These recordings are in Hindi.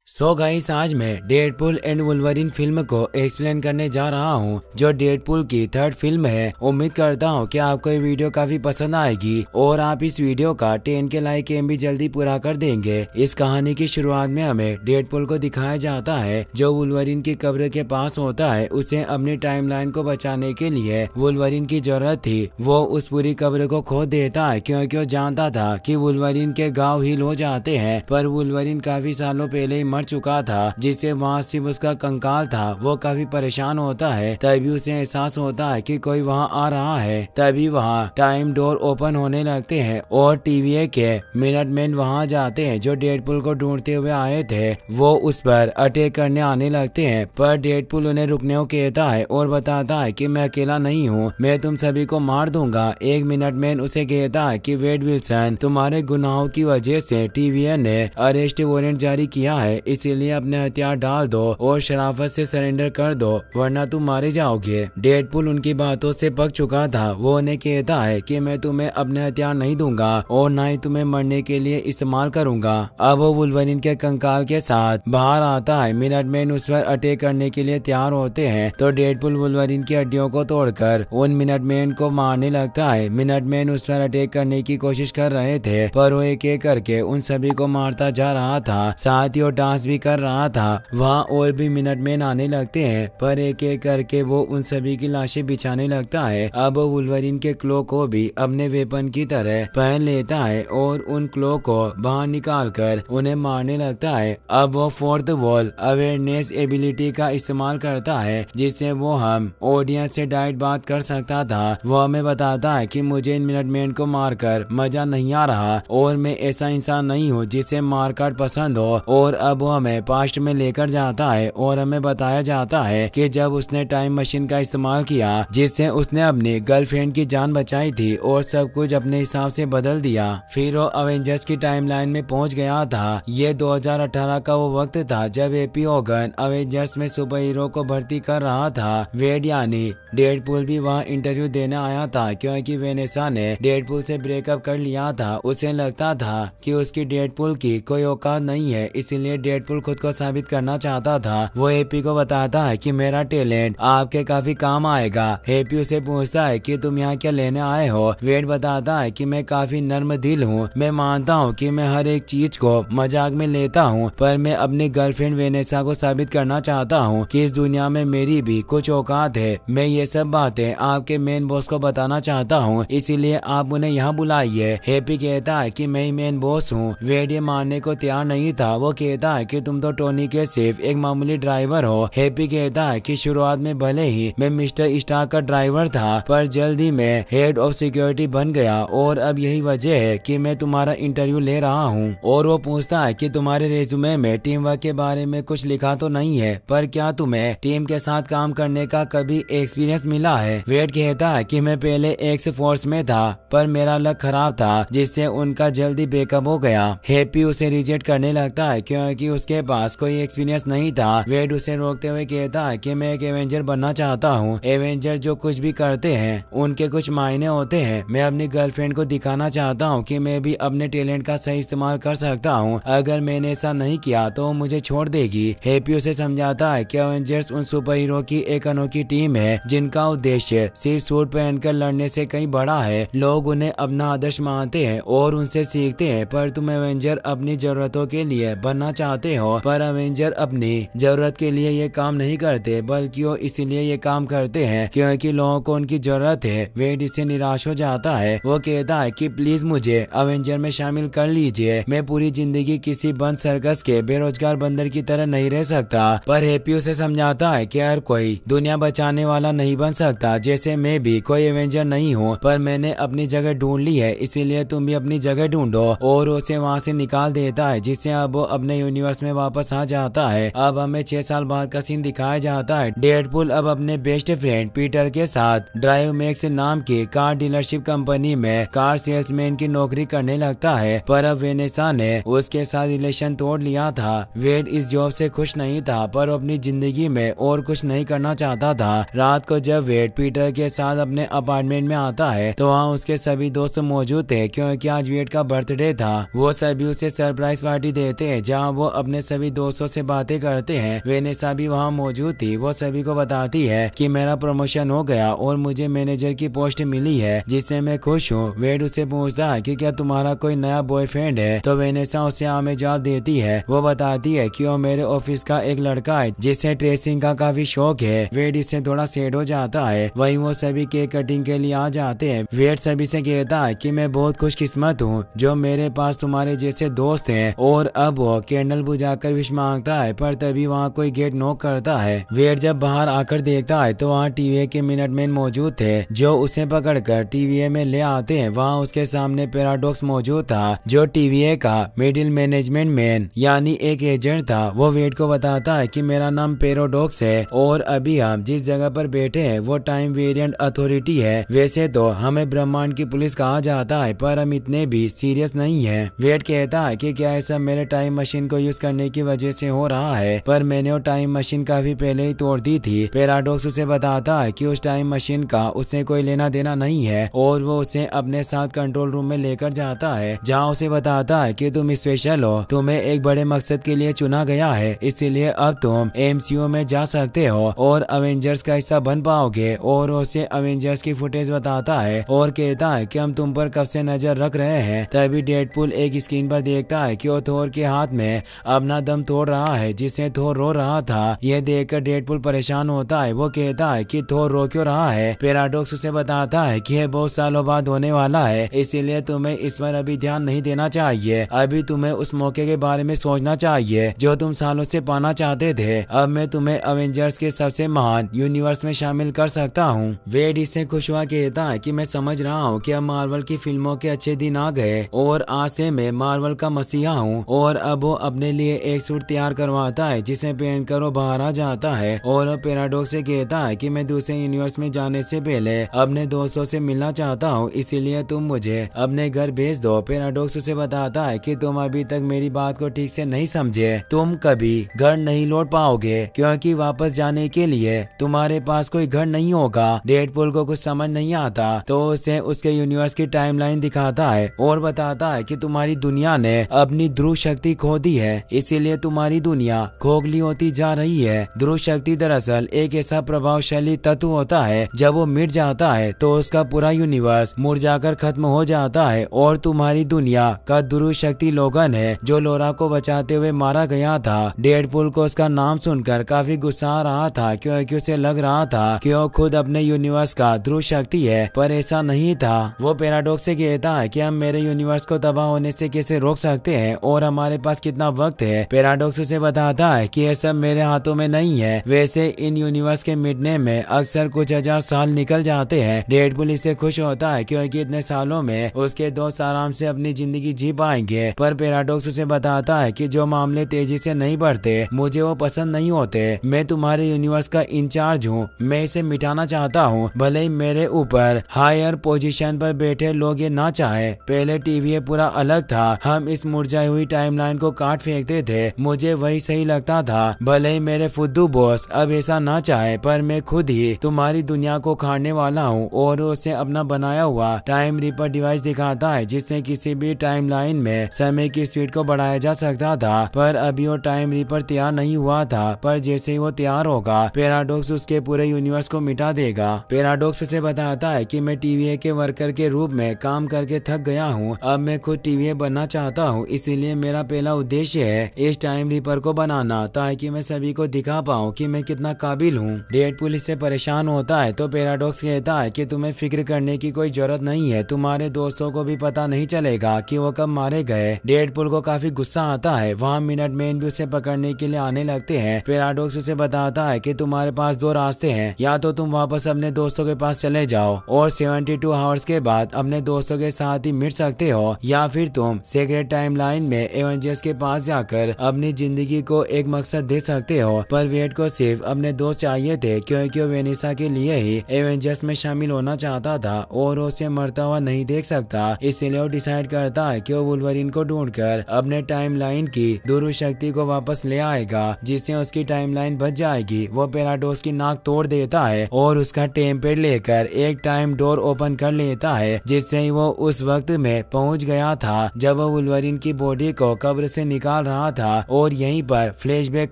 गाइस, आज मैं डेडपूल एंड वुल्वरीन फिल्म को एक्सप्लेन करने जा रहा हूँ, जो डेडपूल की थर्ड फिल्म है। उम्मीद करता हूँ कि आपको ये वीडियो काफी पसंद आएगी और आप इस वीडियो का 10 के लाइक एम भी जल्दी पूरा कर देंगे। इस कहानी की शुरुआत में हमें डेडपूल को दिखाया जाता है, जो वुल्वरीन की कब्र के पास होता है। उसे अपनी टाइमलाइन को बचाने के लिए वुल्वरीन की जरूरत थी। वो उस पूरी कब्र को खोद देता है क्योंकि वो जानता था कि वुल्वरीन के घाव हील हो जाते हैं, पर वुल्वरीन काफी सालों पहले ही मर चुका था, जिससे वहाँ सिर्फ उसका कंकाल था। वो काफी परेशान होता है। तभी उसे एहसास होता है कि कोई वहाँ आ रहा है। तभी वहाँ टाइम डोर ओपन होने लगते हैं और TVA के मिनटमैन वहाँ जाते हैं, जो डेडपूल को ढूंढते हुए आए थे। वो उस पर अटैक करने आने लगते हैं, पर डेडपूल उन्हें रुकने को कहता है और बताता है कि मैं अकेला नहीं हूँ, मैं तुम सभी को मार दूंगा। एक मिनटमैन उसे कहता है कि वेड विल्सन, तुम्हारे गुनाहों की वजह से TVA ने अरेस्ट वारंट जारी किया है, इसीलिए अपने हथियार डाल दो और शराफत से सरेंडर कर दो, वरना तुम मारे जाओगे। डेडपूल उनकी बातों से पक चुका था। वो उन्हें कहता है कि मैं तुम्हें अपने हथियार नहीं दूंगा और न ही तुम्हें मरने के लिए इस्तेमाल करूंगा। अब वो वुल्वरीन के कंकाल के साथ बाहर आता है। मिनटमैन उस पर अटैक करने के लिए तैयार होते हैं, तो डेडपूल वुल्वरीन की हड्डियों को तोड़कर उन मिनटमैन को मारने लगता है। मिनटमैन उस पर अटैक करने की कोशिश कर रहे थे, पर वो एक एक करके उन सभी को मारता जा रहा था, साथ ही वो डांस भी कर रहा था। वहाँ और भी मिनटमैन आने लगते हैं, पर एक एक करके वो उन सभी की लाशें बिछाने लगता है। अब वो वुल्वरीन के क्लो को भी अपने वेपन की तरह पहन लेता है और उन क्लो को बाहर निकालकर उन्हें मारने लगता है। अब वो फोर्थ वॉल अवेयरनेस एबिलिटी का इस्तेमाल करता है, जिससे वो हम ऑडियंस से डायरेक्ट बात कर सकता था। वो हमें बताता है कि मुझे इन मिनटमैन को मारकर मजा नहीं आ रहा और मैं ऐसा इंसान नहीं हूँ जिसे मारकाट पसंद हो। और अब वो हमें पास्ट में लेकर जाता है और हमें बताया जाता है कि जब उसने टाइम मशीन का इस्तेमाल किया, जिससे उसने अपनी गर्लफ्रेंड की जान बचाई थी और सब कुछ अपने हिसाब से बदल दिया। फिर वो अवेंजर्स की टाइमलाइन में पहुंच गया था। ये 2018 का वो वक्त था जब AP होगन अवेंजर्स में सुपर हीरो को भर्ती कर रहा था। वेड यानी डेडपूल भी वहाँ इंटरव्यू देने आया था, क्योंकि वेनेसा ने डेडपूल से ब्रेकअप कर लिया था। उसे लगता था कि उसकी डेडपूल की कोई औकात नहीं है, इसीलिए डेडपूल खुद को साबित करना चाहता था। वो AP को बताता है कि मेरा टैलेंट आपके काफी काम आएगा। AP उसे पूछता है कि तुम यहाँ क्या लेने आए हो। वेड बताता है कि मैं काफी नर्म दिल हूँ, मैं मानता हूँ कि मैं हर एक चीज को मजाक में लेता हूँ, पर मैं अपनी गर्लफ्रेंड वेनेसा को साबित करना चाहता हूँ कि इस दुनिया में मेरी भी कुछ औकात है। मैं ये सब बातें आपके मेन बॉस को बताना चाहता हूँ, इसीलिए आप उन्हें यहाँ बुलाइए। AP कहता है कि मैं ही मेन बॉस हूँ। वेड ये मानने को तैयार नहीं था। वो कहता है कि तुम तो टोनी के सिर्फ एक मामूली ड्राइवर हो। हैप्पी कहता है कि शुरुआत में भले ही मैं मिस्टर स्टार्क का ड्राइवर था, पर जल्दी मैं हेड ऑफ सिक्योरिटी बन गया और अब यही वजह है कि मैं तुम्हारा इंटरव्यू ले रहा हूँ। और वो पूछता है कि तुम्हारे रेज्यूमे में टीम वर्क के बारे में कुछ लिखा तो नहीं है, पर क्या तुम्हें टीम के साथ काम करने का कभी एक्सपीरियंस मिला है। वेड कहता है कि मैं पहले एक्स फोर्स में था, पर मेरा लक खराब था, जिससे उनका जल्दी ब्रेकअप हो गया। हैप्पी उसे रिजेक्ट करने लगता है क्योंकि उसके पास कोई एक्सपीरियंस नहीं था। वेड उसे रोकते हुए कहता है कि मैं एक एवेंजर बनना चाहता हूँ। एवेंजर जो कुछ भी करते हैं उनके कुछ मायने होते हैं। मैं अपनी गर्लफ्रेंड को दिखाना चाहता हूँ कि मैं भी अपने टैलेंट का सही इस्तेमाल कर सकता हूँ। अगर मैंने ऐसा नहीं किया तो मुझे छोड़ देगी। हैप्पी उसे समझाता है कि एवेंजर्स उन सुपर हीरो की एक अनोखी टीम है, जिनका उद्देश्य सिर्फ सूट पहनकर लड़ने से कहीं बड़ा है। लोग उन्हें अपना आदर्श मानते हैं और उनसे सीखते हैं, पर तुम एवेंजर अपनी जरूरतों के लिए बनना चाहते हो। पर एवेंजर अपनी जरूरत के लिए ये काम नहीं करते, बल्कि वो इसलिए ये काम करते हैं क्योंकि लोगों को उनकी जरूरत है। वेड इससे निराश हो जाता है। वो कहता है कि प्लीज मुझे एवेंजर में शामिल कर लीजिए। मैं पूरी जिंदगी किसी बंद सर्कस के बेरोजगार बंदर की तरह नहीं रह सकता। पर हैप्पी उसे समझाता है कि हर कोई दुनिया बचाने वाला नहीं बन सकता। जैसे मैं भी कोई एवेंजर नहीं हूँ, पर मैंने अपनी जगह ढूंढ ली है, इसीलिए तुम भी अपनी जगह ढूंढो। और उसे वहाँ से निकाल देता है, जिससे अब वो अपने यूनिवर्स में वापस आ जाता है। अब हमें 6 साल बाद का सीन दिखाया जाता है। डेडपूल अब अपने बेस्ट फ्रेंड पीटर के साथ ड्राइव मैक्स नाम की कार डीलरशिप कंपनी में कार सेल्समैन की नौकरी करने लगता है, पर अब वेनेसा ने उसके साथ रिलेशन तोड़ लिया था। वेड इस जॉब से खुश नहीं था, पर अपनी जिंदगी में और कुछ नहीं करना चाहता था। रात को जब वेड पीटर के साथ अपने अपार्टमेंट में आता है, तो वहाँ उसके सभी दोस्त मौजूद थे, क्योंकि आज वेड का बर्थडे था। वो सभी उसे सरप्राइज पार्टी देते हैं, जहाँ वो अपने सभी दोस्तों से बातें करते हैं। वेनेसा भी वहाँ मौजूद थी। वो सभी को बताती है कि मेरा प्रमोशन हो गया और मुझे मैनेजर की पोस्ट मिली है, जिससे मैं खुश हूँ। वेड उससे पूछता है कि क्या तुम्हारा कोई नया बॉयफ्रेंड है, तो वेनेसा उसे हमें जवाब देती है। वो बताती है कि वो मेरे ऑफिस का एक लड़का है जिसे ट्रेसिंग का काफी शौक है। वेड इससे थोड़ा सैड हो जाता है। वहीं वो सभी केक कटिंग के लिए आ जाते हैं। वेड सभी से कहता है कि मैं बहुत खुशकिस्मत हूँ जो मेरे पास तुम्हारे जैसे दोस्त हैं, और अब वो कैंडल बुझाकर विश मांगता है, पर तभी वहाँ कोई गेट नॉक करता है। वेड जब बाहर आकर देखता है तो वहाँ टीवीए के मिनटमैन मौजूद थे, जो उसे पकड़कर टीवीए में ले आते हैं। वहाँ उसके सामने पैराडॉक्स मौजूद था, जो टीवीए का मिडिल मैनेजमेंट मैन यानी एक एजेंट था। वो वेड को बताता है कि मेरा नाम पैराडॉक्स है और अभी हम जिस जगह पर बैठे हैं वो टाइम वेरिएंट अथॉरिटी है। वैसे तो हमें ब्रह्मांड की पुलिस कहा जाता है, पर हम इतने भी सीरियस नहीं है। वेड कहता है कि क्या ऐसा मेरे टाइम मशीन को यूज करने की वजह से हो रहा है, पर मैंने वो टाइम मशीन काफी पहले ही तोड़ दी थी। पैराडॉक्स उसे बताता है कि उस टाइम मशीन का उससे कोई लेना देना नहीं है, और वो उसे अपने साथ कंट्रोल रूम में लेकर जाता है, जहाँ उसे बताता है कि तुम स्पेशल हो, तुम्हें एक बड़े मकसद के लिए चुना गया है, इसीलिए अब तुम एमसीयू में जा सकते हो और अवेंजर्स का हिस्सा बन पाओगे। और उसे अवेंजर्स की फुटेज बताता है और कहता है कि हम तुम पर कब से नजर रख रहे हैं। तभी डेडपूल एक स्क्रीन पर देखता है कि वो थोर के हाथ में अपना दम तोड़ रहा है, जिससे थोर रो रहा था। यह देखकर डेडपूल परेशान होता है। वो कहता है कि थोर रो क्यों रहा है। पैराडॉक्स उसे बताता है कि यह बहुत सालों बाद होने वाला है, इसीलिए तुम्हें इस पर अभी ध्यान नहीं देना चाहिए। अभी तुम्हें उस मौके के बारे में सोचना चाहिए जो तुम सालों से पाना चाहते थे। अब मैं तुम्हें अवेंजर्स के सबसे महान यूनिवर्स में शामिल कर सकता हूँ। वेड इससे खुश हुआ कहता है कि मैं समझ रहा हूँ कि अब मार्वल की फिल्मों के अच्छे दिन आ गए और आज से मैं मार्वल का मसीहा हूँ। और अब वो अपने लिए एक सूट तैयार करवाता है, जिसे पहनकर वो बाहर आ जाता है। और पैराडॉक्स से कहता है कि मैं दूसरे यूनिवर्स में जाने से पहले अपने दोस्तों से मिलना चाहता हूँ, इसीलिए तुम मुझे अपने घर भेज दो। पैराडॉक्स उसे बताता है कि तुम अभी तक मेरी बात को ठीक से नहीं समझे। तुम कभी घर नहीं लौट पाओगे, क्योंकि वापस जाने के लिए तुम्हारे पास कोई घर नहीं होगा। डेडपूल को कुछ समझ नहीं आता, तो उसे उसके यूनिवर्स की टाइमलाइन दिखाता है और बताता है कि तुम्हारी दुनिया ने अपनी ध्रुव शक्ति खो दी है, इसीलिए तुम्हारी दुनिया खोखली होती जा रही है। ध्रुव शक्ति दरअसल एक ऐसा प्रभावशाली तत्व होता है, जब वो मिट जाता है तो उसका पूरा यूनिवर्स मुरझाकर खत्म हो जाता है। और तुम्हारी दुनिया का ध्रुव शक्ति लोगन है, जो लोरा को बचाते हुए मारा गया था। डेडपूल को उसका नाम सुनकर काफी गुस्सा आ रहा था, क्योंकि उसे लग रहा था कि वो खुद अपने यूनिवर्स का ध्रुव शक्ति है, पर ऐसा नहीं था। वो पैराडॉक्स से कहता है कि हम मेरे यूनिवर्स को तबाह होने से कैसे रोक सकते हैं और हमारे पास कितना वक्त है। पैराडॉक्स उसे बताता है कि यह सब मेरे हाथों में नहीं है। वैसे इन यूनिवर्स के मिटने में अक्सर कुछ हजार साल निकल जाते हैं। डेडपूल इससे खुश होता है क्योंकि इतने सालों में उसके दोस्त आराम से अपनी जिंदगी जी पाएंगे। पर पैराडॉक्स उसे बताता है कि जो मामले तेजी से नहीं बढ़ते मुझे वो पसंद नहीं होते। मैं तुम्हारे यूनिवर्स का इंचार्ज हूँ, मैं इसे मिटाना चाहता हूँ, भले ही मेरे ऊपर हायर पोजीशन पर बैठे लोग ये ना चाहे। पहले टीवी पूरा अलग था, हम इस मुरझाई हुई टाइमलाइन को काट फेंकते थे, मुझे वही सही लगता था। भले ही मेरे फुद्दू बॉस अब ऐसा ना चाहे, पर मैं खुद ही तुम्हारी दुनिया को खाने वाला हूँ। और उसे अपना बनाया हुआ टाइम रीपर डिवाइस दिखाता है, जिससे किसी भी टाइमलाइन में समय की स्पीड को बढ़ाया जा सकता था। पर अभी वो टाइम रीपर तैयार नहीं हुआ था, पर जैसे ही वो तैयार होगा पैराडॉक्स उसके पूरे यूनिवर्स को मिटा देगा। पैराडॉक्स से बताता है कि मैं टीवीए के वर्कर के रूप में काम करके थक गया हूँ, अब मैं खुद टीवीए बनना चाहता हूँ, इसीलिए मेरा पहला उद्देश्य है इस टाइम रीपर को बनाना, ताकि मैं सभी को दिखा पाऊँ कि मैं कितना काबिल हूँ। डेडपूल इससे परेशान होता है तो पैराडॉक्स कहता है कि तुम्हें फिक्र करने की कोई जरूरत नहीं है, तुम्हारे दोस्तों को भी पता नहीं चलेगा कि वो कब मारे गए। डेडपूल को काफी गुस्सा आता है। वहाँ मिनटमैन भी उसे पकड़ने के लिए आने लगते हैं। पैराडॉक्स उसे बताता है कि तुम्हारे पास दो रास्ते हैं, या तो तुम वापस अपने दोस्तों के पास चले जाओ और 72 आवर्स के बाद अपने दोस्तों के साथ ही मिट सकते हो, या फिर तुम सीक्रेट टाइमलाइन में एवेंजर्स के पास जाकर अपनी जिंदगी को एक मकसद दे सकते हो। पर वेड को सिर्फ अपने दोस्त चाहिए थे, क्योंकि वो वेनेसा के लिए ही एवेंजर्स में शामिल होना चाहता था और उसे मरता हुआ नहीं देख सकता। इसलिए वो डिसाइड करता है कि वो वुल्वरीन को ढूंढकर अपने टाइमलाइन की ध्रुव शक्ति को वापस ले आएगा, जिससे उसकी टाइमलाइन बच जाएगी। वो पैराडॉक्स की नाक तोड़ देता है और उसका टेम्पलेट लेकर एक टाइम डोर ओपन कर लेता है, जिससे वो उस वक्त में पहुंच गया था जब वो वुल्वरीन की बॉडी को कब्र से निकाल निकाल रहा था और यहीं पर फ्लैशबैक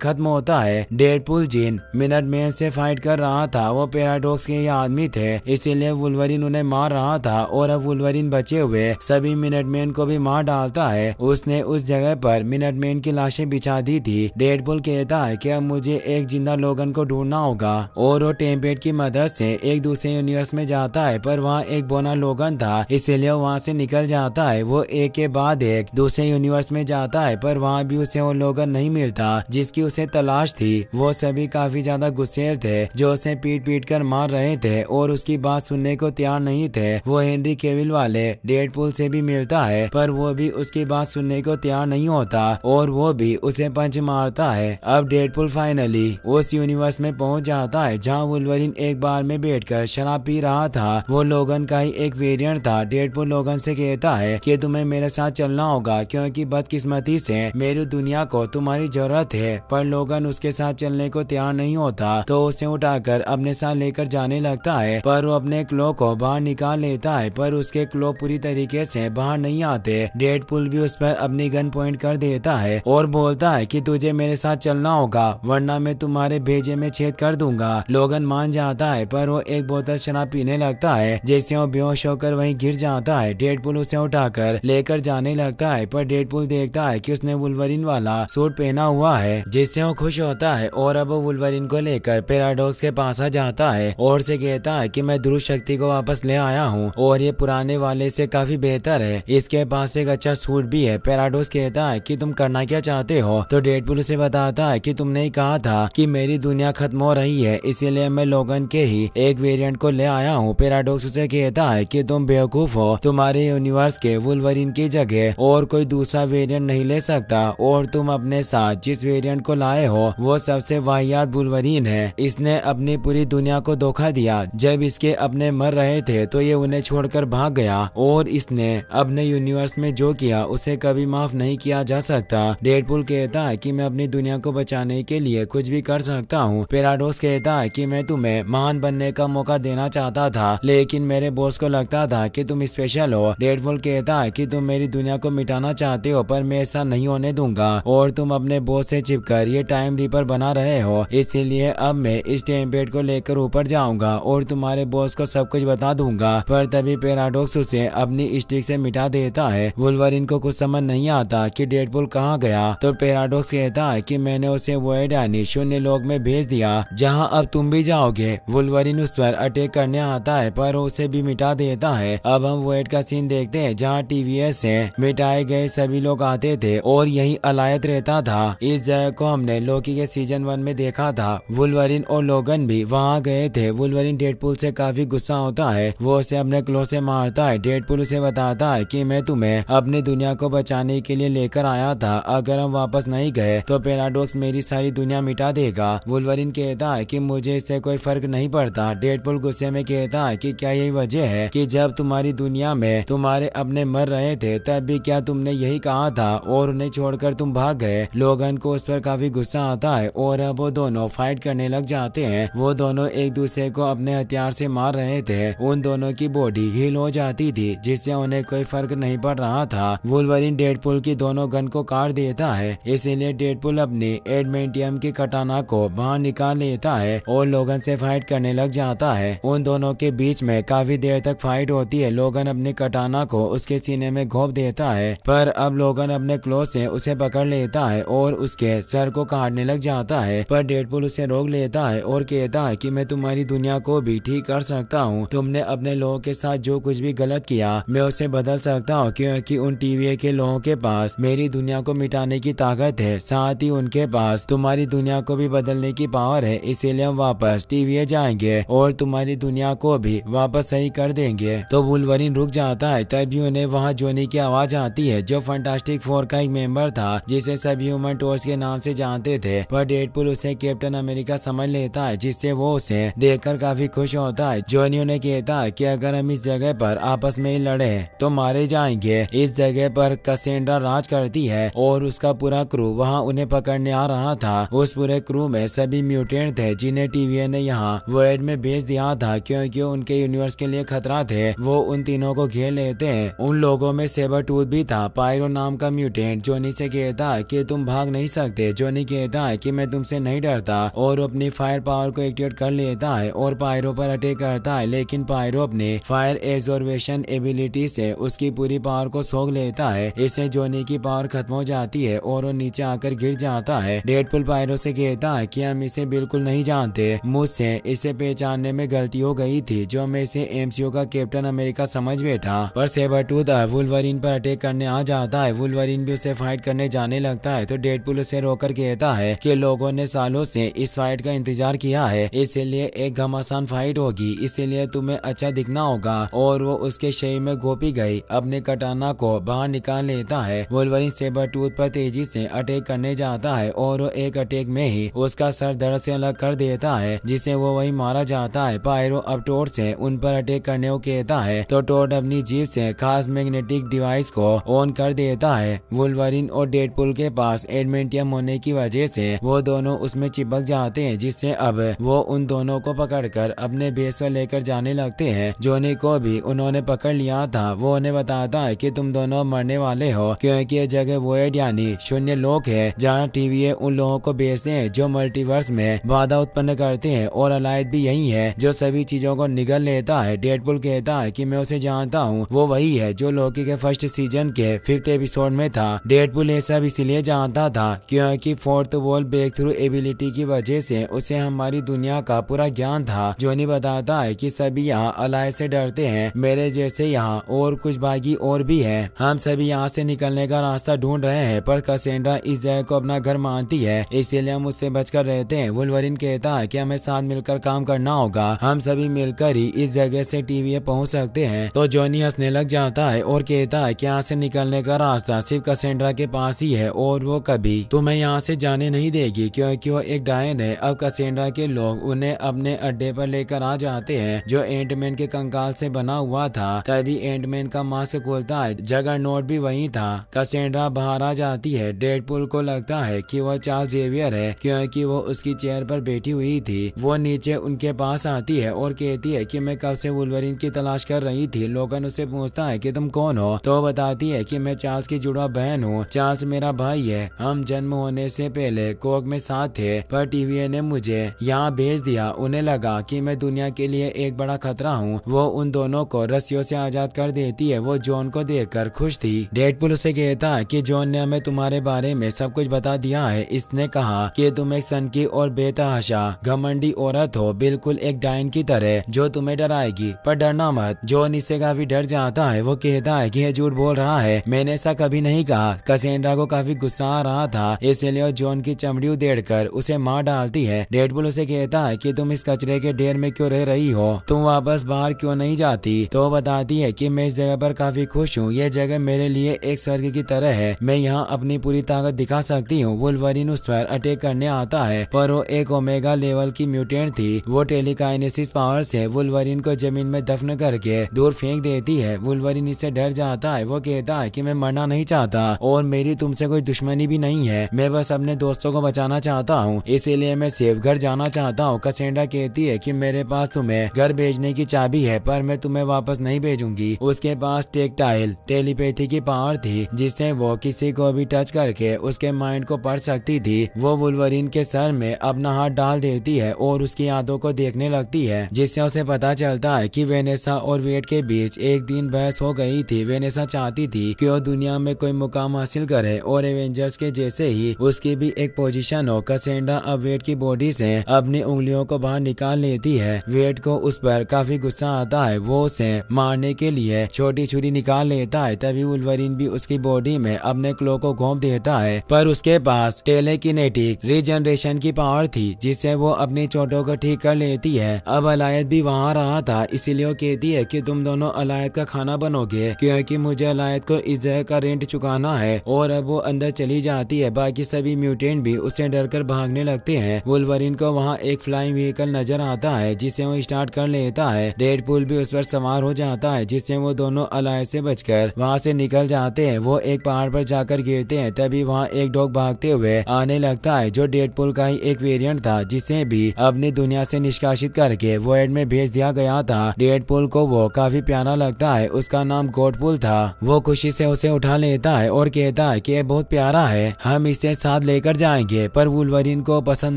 खत्म होता है। डेडपूल जिन मिनटमैन से फाइट कर रहा था वो पैराडॉक्स के ही आदमी थे, इसीलिए वुल्वरीन उन्हें मार रहा था और अब वुल्वरीन बचे हुए सभी मिनटमैन को भी मार डालता है। उसने उस जगह पर मिनटमैन की लाशें बिछा दी थी। डेडपूल कहता है कि अब मुझे एक जिंदा लोगन को ढूंढना होगा और वो टेम्पेट की मदद से एक दूसरे यूनिवर्स में जाता है, पर वहाँ एक बोना लोगन था इसलिए वहाँ से निकल जाता है। वो एक के बाद एक दूसरे यूनिवर्स में जाता है, पर वहाँ भी उसे वो लोगन नहीं मिलता जिसकी उसे तलाश थी। वो सभी काफी ज्यादा गुस्सेल थे जो उसे पीट पीट कर मार रहे थे और उसकी बात सुनने को तैयार नहीं थे। वो हेनरी केविल वाले डेडपूल से भी मिलता है, पर वो भी उसकी बात सुनने को तैयार नहीं होता और वो भी उसे पंच मारता है। अब डेडपूल फाइनली उस यूनिवर्स में पहुंच जाता है जहां वुल्वरीन एक बार में बैठकर शराब पी रहा था। वो लोगन का ही एक वेरिएंट था। डेडपूल लोगन से कहता है कि तुम्हें मेरे साथ चलना होगा क्योंकि बदकिस्मती से मेरी दुनिया को तुम्हारी जरूरत है, पर लोगन उसके साथ चलने को तैयार नहीं होता तो उसे उठाकर अपने साथ लेकर जाने लगता है, पर वो अपने क्लो को बाहर निकाल लेता है, पर उसके क्लो पूरी तरीके से बाहर नहीं आते। डेडपूल भी उस पर अपनी गन पॉइंट कर देता है और बोलता है कि तुझे मेरे साथ चलना होगा वरना मैं तुम्हारे भेजे में छेद कर दूंगा। लोगन मान जाता है, पर वो एक बोतल शराब पीने लगता है जिससे वो बेहोश होकर वहीं गिर जाता है। डेडपूल उसे उठाकर लेकर जाने लगता है, पर डेडपूल देखता है कि उसने वुल्वरीन वाला सूट पहना हुआ है जिससे वो खुश होता है और अब वो वुल्वरीन को लेकर पैराडॉक्स के पास आ जाता है और से कहता है कि मैं ध्रुव शक्ति को वापस ले आया हूँ और ये पुराने वाले से काफी बेहतर है, इसके पास एक अच्छा सूट भी है। पैराडॉक्स कहता है कि तुम करना क्या चाहते हो, तो डेडपूल उसे बताता है कि तुमने ही कहा था कि मेरी दुनिया खत्म हो रही है इसीलिए मैं लोगन के ही एक वेरिएंट को ले आया हूँ। पैराडॉक्स उसे कहता है कि तुम बेवकूफ हो, तुम्हारे यूनिवर्स के वुल्वरीन की जगह और कोई दूसरा वेरिएंट नहीं ले सकता और तुम अपने साथ जिस वेरिएंट को लाए हो वो सबसे वाहियात वुल्वरीन है। इसने अपनी पूरी दुनिया को धोखा दिया। जब इसके अपने मर रहे थे तो ये उन्हें छोड़कर भाग गया और इसने अपने यूनिवर्स में जो किया उसे कभी माफ नहीं किया जा सकता। डेडपूल कहता है कि मैं अपनी दुनिया को बचाने के लिए कुछ भी कर सकता हूँ। पैराडॉक्स कहता है कि मैं तुम्हें महान बनने का मौका देना चाहता था लेकिन मेरे बॉस को लगता था कि तुम स्पेशल हो। डेडपूल कहता है कि तुम मेरी दुनिया को मिटाना चाहते हो पर मैं ऐसा नहीं होने दूंगा और तुम अपने बॉस से चिपकर ये टाइम रीपर बना रहे हो, इसीलिए अब मैं इस टेम्पेट को लेकर ऊपर जाऊंगा और तुम्हारे बॉस को सब कुछ बता दूंगा। पर तभी पैराडॉक्स उसे अपनी स्टिक से मिटा देता है। वुल्वरीन को कुछ समझ नहीं आता कि डेडपूल कहाँ गया, तो पैराडॉक्स कहता है कि मैंने उसे वॉइड यानी शून्य लोक में भेज दिया जहाँ अब तुम भी जाओगे। वुल्वरीन उस पर अटैक करने आता है पर उसे भी मिटा देता है। अब हम वॉइड का सीन देखते हैं जहाँ टीवीएस से मिटाए गए सभी लोग आते थे और यही अलायत रहता था। इस जगह को हमने लोकी के सीजन 1 में देखा था। वुल्वरीन और लोगन भी वहाँ गए थे। वुल्वरीन डेडपूल से काफी गुस्सा होता है, वो उसे अपने क्लो से मारता है। डेडपूल उसे बताता है कि मैं तुम्हें अपनी दुनिया को बचाने के लिए लेकर आया था, अगर हम वापस नहीं गए तो पैराडॉक्स मेरी सारी दुनिया मिटा देगा। वुल्वरीन कहता है कि मुझे इससे कोई फर्क नहीं पड़ता। डेडपूल गुस्से में कहता है कि क्या यही वजह है कि जब तुम्हारी दुनिया में तुम्हारे अपने मर रहे थे तब भी क्या तुमने यही कहा था और उन्हें छोड़कर तुम भाग गए। लोगन को उस पर काफी गुस्सा आता है और अब वो दोनों फाइट करने लग जाते हैं। वो दोनों एक दूसरे को अपने हथियार से मार रहे थे। उन दोनों की बॉडी हील हो जाती थी जिससे उन्हें कोई फर्क नहीं पड़ रहा था। वुल्वरीन डेडपूल की दोनों गन को काट देता है, इसीलिए डेडपूल अपनी एडमेंटियम की कटाना को बाहर निकाल लेता है और लोगन से फाइट करने लग जाता है। उन दोनों के बीच में काफी देर तक फाइट होती है। लोगन अपनी कटाना को उसके सीने में घोंप देता है, पर अब लोगन अपने क्लो से उसे पकड़ लेता है और उसके सर को काटने लग जाता है, पर डेडपूल उसे रोक लेता है और कहता है कि मैं तुम्हारी दुनिया को भी ठीक कर सकता हूँ। तुमने अपने लोगों के साथ जो कुछ भी गलत किया मैं उसे बदल सकता हूँ क्योंकि उन टीवीए के लोगों के पास मेरी दुनिया को मिटाने की ताकत है, साथ ही उनके पास तुम्हारी दुनिया को भी बदलने की पावर है। इसीलिए हम वापस टीवीए जाएंगे और तुम्हारी दुनिया को भी वापस सही कर देंगे। तो वुल्वरीन रुक जाता है। तभी उन्हें वहाँ जोनी की आवाज आती है जो फैंटास्टिक फोर का एक मेंबर था जिसे सभी ह्यूमन टॉर्च के नाम से जानते थे, पर डेडपूल उसे कैप्टन अमेरिका समझ लेता है जिससे वो उसे देखकर काफी खुश होता है। जोनी उन्हें कहता है कि अगर हम इस जगह पर आपस में ही लड़े तो मारे जाएंगे। इस जगह पर कैसेंड्रा राज करती है और उसका पूरा क्रू वहाँ उन्हें पकड़ने आ रहा था। उस पूरे क्रू में सभी म्यूटेंट थे जिन्हें टीवीए ने यहाँ वॉइड में भेज दिया था क्योंकि उनके यूनिवर्स के लिए खतरा थे। वो उन तीनों को घेर लेते हैं। उन लोगों में सेबर टूथ भी था। पायरो नाम का म्यूटेंट जोनी से कहता है कि तुम भाग नहीं सकते। जॉनी कहता है कि मैं तुमसे नहीं डरता और अपनी फायर पावर को एक्टिवेट कर लेता है और पायरो पर अटैक करता है, लेकिन पायरो अपने फायर एब्जॉर्बेशन एबिलिटी से उसकी पूरी पावर को सोख लेता है। इससे जॉनी की पावर खत्म हो जाती है और वो नीचे आकर गिर जाता है। डेडपूल पायरो से कहता है कि हम इसे बिल्कुल नहीं जानते, मुझसे इसे पहचानने में गलती हो गई थी जो मैं इसे एमसीयू का कैप्टन अमेरिका समझ बैठा। पर सेबरटूथ वुल्वरीन पर अटैक करने आ जाता है। वुल्वरीन भी उसे फाइट करने जाने लगता है तो डेडपूल उसे रोकर कहता है कि लोगों ने सालों से इस फाइट का इंतजार किया है, इसलिए एक घमासान फाइट होगी, इसीलिए तुम्हें अच्छा दिखना होगा। और वो उसके शरीर में घोपी गई अपने कटाना को बाहर निकाल लेता है। वुल्वरीन सेबरटूथ पर तेजी से अटैक करने जाता है और वो एक अटैक में ही उसका सर धड़ से अलग कर देता है, जिसे वो वही मारा जाता है। पायरो अब टोड से उन पर अटैक करने को कहता है तो टोड अपनी जीभ से खास मैग्नेटिक डिवाइस को ऑन कर देता है। वुल्वरीन और डेडपूल के पास एडमेंटियम होने की वजह से वो दोनों उसमें चिपक जाते हैं, जिससे अब वो उन दोनों को पकड़कर अपने बेस पर लेकर जाने लगते हैं। जॉनी को भी उन्होंने पकड़ लिया था। वो उन्हें बताता है कि तुम दोनों मरने वाले हो, क्योंकि ये जगह वोइड यानी शून्य लोक है जहाँ टीवीए उन लोगों को बेचते हैं जो मल्टीवर्स में बाधा उत्पन्न करते हैं, और अलायद भी यही है जो सभी चीजों को निगल लेता है। डेडपूल कहता है कि मैं उसे जानता हूँ, वो वही है जो लोकी के फर्स्ट सीजन के 5th एपिसोड में था। डेडपूल ये सब इसलिए जानता था क्योंकि fourth wall break through ability की वजह से उसे हमारी दुनिया का पूरा ज्ञान था। जॉनी बताता है कि सभी यहाँ अलायद से डरते हैं, मेरे जैसे यहाँ और कुछ बागी और भी हैं। हम सभी यहाँ से निकलने का रास्ता ढूंढ रहे हैं, पर कैसेंड्रा इस जगह को अपना घर मानती है, इसीलिए हम उससे बचकर रहते हैं। वुल्वरीन कहता है कि हमें साथ मिलकर काम करना होगा, हम सभी मिलकर ही इस जगह से टीवीए पहुँच सकते हैं। तो जॉनी हंसने लग जाता है और कहता है कि यहाँ से निकलने का रास्ता सिर्फ कैसेंड्रा के पास ही है और वो कभी तुम्हें यहाँ से जाने नहीं देगी, क्योंकि वो एक डायन है। अब कैसेंड्रा के लोग उन्हें अपने अड्डे पर लेकर आ जाते हैं जो एंटमैन के कंकाल से बना हुआ था। तभी एंटमैन का मास्क खोलता है, जगरनॉट भी वही था। कैसेंड्रा बाहर आ जाती है। डेडपूल को लगता है कि वह चार्ल्स जेवियर है क्योंकि वो उसकी चेयर पर बैठी हुई थी। वो नीचे उनके पास आती है और कहती है कि मैं कब से वुल्वरीन की तलाश कर रही थी। लोगन उससे पूछता है कि तुम कौन हो, तो बताती है कि मैं चार्ल्स की जुड़वा बहन हूँ। चार्ल्स मेरा भाई है, हम जन्म होने से पहले कोक में साथ थे, पर टीवीए ने मुझे यहाँ भेज दिया। उन्हें लगा कि मैं दुनिया के लिए एक बड़ा खतरा हूँ। वो उन दोनों को रस्सियों से आजाद कर देती है। वो जॉन को देखकर खुश थी। डेडपूल उसे कहता है कि जॉन ने हमें तुम्हारे बारे में सब कुछ बता दिया है। इसने कहा कि तुम एक सनकी और बेतहाशा घमंडी औरत हो, बिल्कुल एक डायन की तरह जो तुम्हें डराएगी, पर डरना मत। जॉन इससे काफी डर जाता है। वो कहता है कि यह झूठ बोल रहा है, मैंने ऐसा कभी नहीं कहा। कैसेंड्रा को काफी गुस्सा आ रहा था, इसलिए वो जॉन की चमड़ी उधेड़कर उसे मार डालती है। डेडपूल उसे कहता है कि तुम इस कचरे के ढेर में क्यों रह रही हो, तुम वापस बाहर क्यों नहीं जाती। तो बताती है कि मैं इस जगह पर काफी खुश हूँ, यह जगह मेरे लिए एक स्वर्ग की तरह है, मैं यहाँ अपनी पूरी ताकत दिखा सकती हूँ। वुल्वरीन उस पर अटैक करने आता है, पर वो एक ओमेगा लेवल की म्यूटेंट थी। वो टेलीकाइनेसिस पावर से वुल्वरीन को जमीन में दफन करके दूर फेंक देती है। वुल्वरीन इससे डर जाता है। वो कहता है कि मैं मरना नहीं चाहता और मेरी तुमसे कोई दुश्मनी भी नहीं है, मैं बस अपने दोस्तों को बचाना चाहता हूँ, इसीलिए मैं सेफ घर जाना चाहता हूँ। कैसेंड्रा कहती है कि मेरे पास तुम्हें घर भेजने की चाबी है, पर मैं तुम्हें वापस नहीं भेजूंगी। उसके पास टेक्टाइल टेलीपैथी की पावर थी, जिससे वो किसी को भी टच करके उसके माइंड को पढ़ सकती थी। वो वुल्वरीन के सर में अपना हाथ डाल देती है और उसकी यादों को देखने लगती है, जिससे उसे पता चलता है कि वेनेसा और वेट के बीच एक दिन बहस हो गई थी। वेनेसा चाहती थी कि वो दुनिया में कोई मुकाम हासिल करे और एवेंजर्स के जैसे ही उसकी भी एक पोजीशन हो। कैसेंड्रा अब वेट की बॉडी से अपनी उंगलियों को बाहर निकाल लेती है। वेट को उस पर काफी गुस्सा आता है। वो उसे मारने के लिए छोटी छुरी निकाल लेता है। तभी वुल्वरीन भी उसकी बॉडी में अपने क्लो को घोंप देता है, पर उसके पास टेलेकिनेटिक रीजनरेशन की पावर थी, जिससे वो अपनी चोटों को ठीक कर लेती है। अब अलायद भी वहाँ रहा था, इसीलिए वो कहती है कि तुम दोनों अलायद का खाना बनोगे, क्योंकि मुझे अलायद को इस जगह का रेंट चुकाना है। और अब वो अंदर चली जाती है। बाकी सभी म्यूटेंट भी उससे डरकर भागने लगते हैं। वुल्वरीन को वहाँ एक फ्लाइंग व्हीकल नजर आता है, जिसे वो स्टार्ट कर लेता है। डेडपूल भी उस पर सवार हो जाता है, जिससे वो दोनों अलायद से बचकर वहाँ से निकल जाते हैं। वो एक पहाड़ पर जाकर गिरते हैं। तभी वहाँ एक डॉग भागते हुए आने लगता है, जो डेडपूल का ही एक वेरिएंट था, जिसे भी अपनी दुनिया से निष्कासित करके वॉइड में भेज दिया गया था। डेडपूल को वो काफी प्यारा लगता है। उसका नाम गॉडपूल था। वो खुशी से उसे उठा लेता है और कहता कहता है कि ये बहुत प्यारा है, हम इसे साथ लेकर जाएंगे, पर वुल्वरीन को पसंद